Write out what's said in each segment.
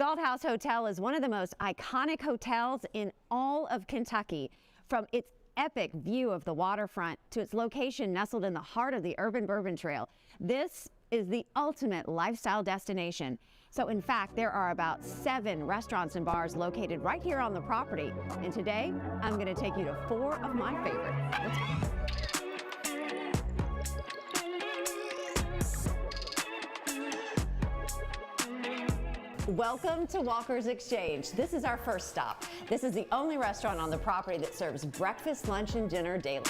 Galt House Hotel is one of the most iconic hotels in all of Kentucky. From its epic view of the waterfront to its location nestled in the heart of the Urban Bourbon Trail, this is the ultimate lifestyle destination. So in fact, there are about 7 restaurants and bars located right here on the property. And today, I'm going to take you to 4 of my favorites. Let's go. Welcome to Walker's Exchange. This is our first stop. This is the only restaurant on the property that serves breakfast, lunch, and dinner daily.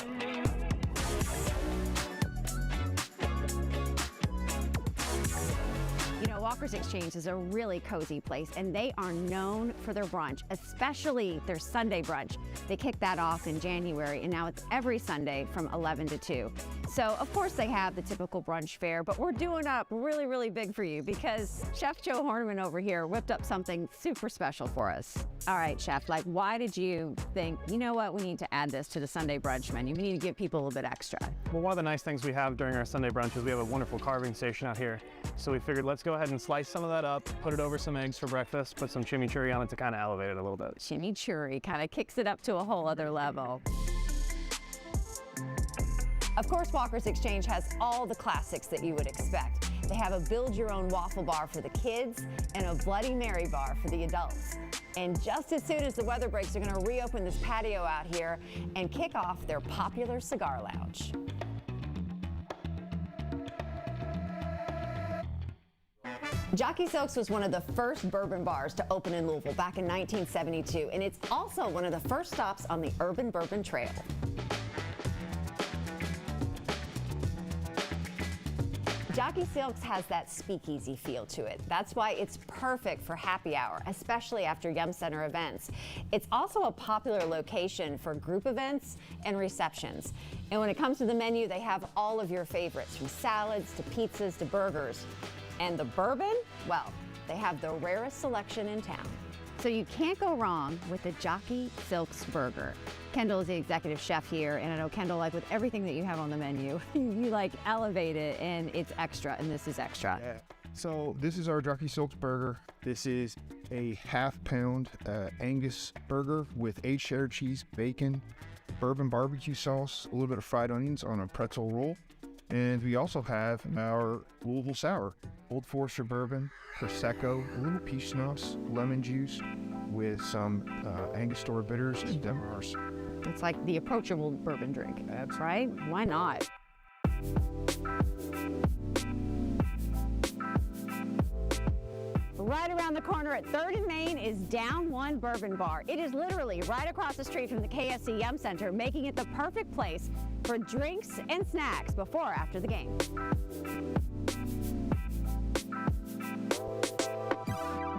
You know, Walker's Exchange is a really cozy place, and they are known for their brunch, especially their Sunday brunch. They kicked that off in January, and now it's every Sunday from 11 to 2. So, of course, they have the typical brunch fare, but we're doing up really, really big for you because Chef Joe Horniman over here whipped up something super special for us. All right, Chef, why did you think, you know what, we need to add this to the Sunday brunch menu? We need to give people a little bit extra. Well, one of the nice things we have during our Sunday brunch is we have a wonderful carving station out here. So we figured let's go ahead and slice some of that up, put it over some eggs for breakfast, put some chimichurri on it to kind of elevate it a little bit. Chimichurri kind of kicks it up to a whole other level. Of course, Walker's Exchange has all the classics that you would expect. They have a build-your-own waffle bar for the kids and a Bloody Mary bar for the adults. And just as soon as the weather breaks, they're going to reopen this patio out here and kick off their popular cigar lounge. Jockey Silks was one of the first bourbon bars to open in Louisville back in 1972, and it's also one of the first stops on the Urban Bourbon Trail. Jockey Silks has that speakeasy feel to it. That's why it's perfect for happy hour, especially after Yum Center events. It's also a popular location for group events and receptions. And when it comes to the menu, they have all of your favorites, from salads to pizzas to burgers. And the bourbon, well, they have the rarest selection in town. So you can't go wrong with the Jockey Silks burger. Kendall is the executive chef here, and I know, Kendall, with everything that you have on the menu, you elevate it, and it's extra, and this is extra. Yeah. So this is our Jockey Silks burger. This is a half-pound Angus burger with aged cheddar cheese, bacon, bourbon barbecue sauce, a little bit of fried onions on a pretzel roll. And we also have our Louisville Sour, Old Forester bourbon, Prosecco, a little peach schnapps, lemon juice, with some Angostura bitters and Demerars. It's like the approachable bourbon drink. That's right. Why not? Right around the corner at 3rd and Main is Down One Bourbon Bar. It is literally right across the street from the KSC Yum Center, making it the perfect place for drinks and snacks before or after the game.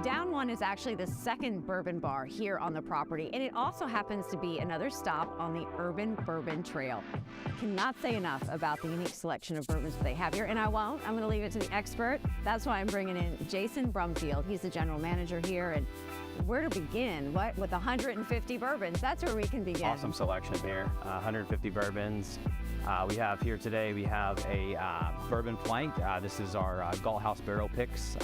Down One is actually the 2nd bourbon bar here on the property, and it also happens to be another stop on the Urban Bourbon Trail. I cannot say enough about the unique selection of bourbons that they have here, and I won't. I'm going to leave it to the expert. That's why I'm bringing in Jason Brumfield. He's the general manager here, and where to begin? What? With 150 bourbons, that's where we can begin. Awesome selection here, 150 bourbons. We have here today, we have a bourbon flank. This is our Galt House barrel picks,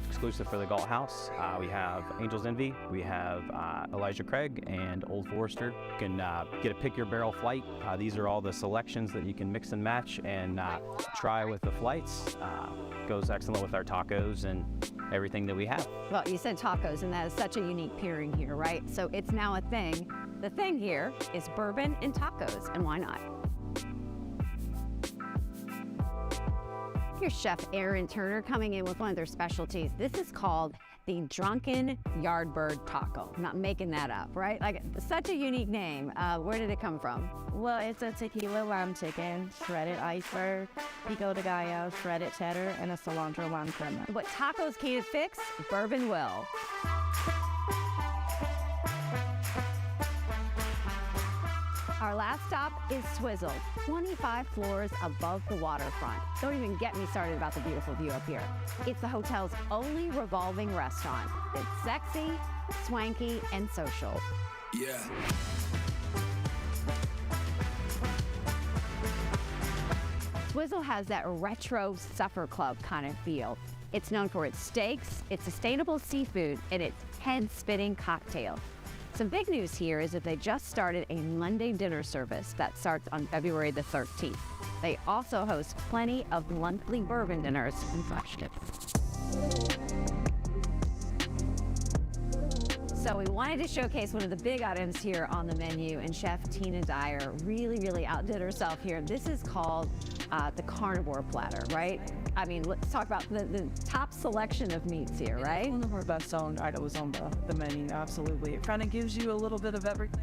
exclusive for the Galt House. We have Angel's Envy, we have Elijah Craig, and Old Forester. You can get a pick your barrel flight. These are all the selections that you can mix and match and try with the flights. Goes excellent with our tacos and everything that we have. Well, you said tacos, and that is such a unique pairing here, right? So it's now a thing. The thing here is bourbon and tacos, and why not? Here's Chef Aaron Turner coming in with one of their specialties. This is called the Drunken Yardbird Taco. I'm not making that up, right? Such a unique name. Where did it come from? Well, it's a tequila lamb chicken, shredded iceberg, pico de gallo, shredded cheddar, and a cilantro lamb crema. What tacos can't fix, bourbon will. Our last stop is Swizzle, 25 floors above the waterfront. Don't even get me started about the beautiful view up here. It's the hotel's only revolving restaurant. It's sexy, swanky, and social. Yeah. Swizzle has that retro supper club kind of feel. It's known for its steaks, its sustainable seafood, and its head-spinning cocktail. Some big news here is that they just started a Monday dinner service that starts on February the 13th. They also host plenty of monthly bourbon dinners and flash tips. So we wanted to showcase one of the big items here on the menu, and Chef Tina Dyer really outdid herself here. This is called the carnivore platter, right? I mean, let's talk about the top selection of meats here, right? One of our best-selling items on the menu, absolutely. It kind of gives you a little bit of everything.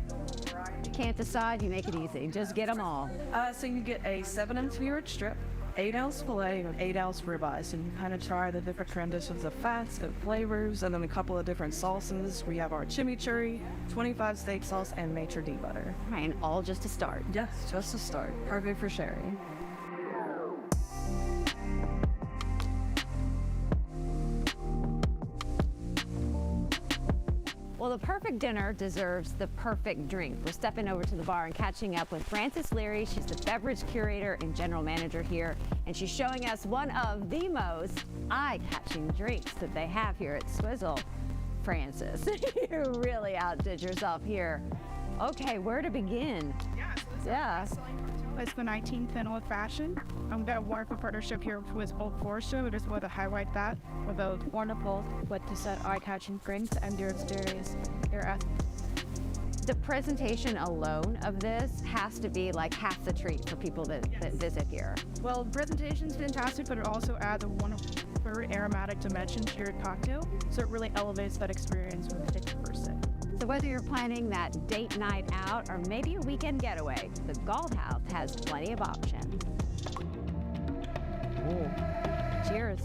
You can't decide, you make it easy. Just get them all. So you get a 7-inch rib strip, 8-ounce filet, and 8-ounce ribeyes, and you kind of try the different renditions of fats and flavors, and then a couple of different sauces. We have our chimichurri, 25 steak sauce, and maitre d' butter. Right, and all just to start. Yes, just to start. Perfect for sharing. Well, the perfect dinner deserves the perfect drink. We're stepping over to the bar and catching up with Frances Leary. She's the beverage curator and general manager here, and she's showing us one of the most eye-catching drinks that they have here at Swizzle. Frances, you really outdid yourself here. Okay, where to begin? Yeah. It's the 19th and old fashioned. That wonderful partnership here with Old Forester. We just want to highlight that with those wonderful, what to set eye-catching drinks and their experience. The presentation alone of this has to be like half the treat for people that visit here. Well, the presentation's fantastic, but it also adds a wonderful third aromatic dimension to your cocktail, so it really elevates that experience for the particular person. So whether you're planning that date night out or maybe a weekend getaway, the Galt House has plenty of options. Cheers.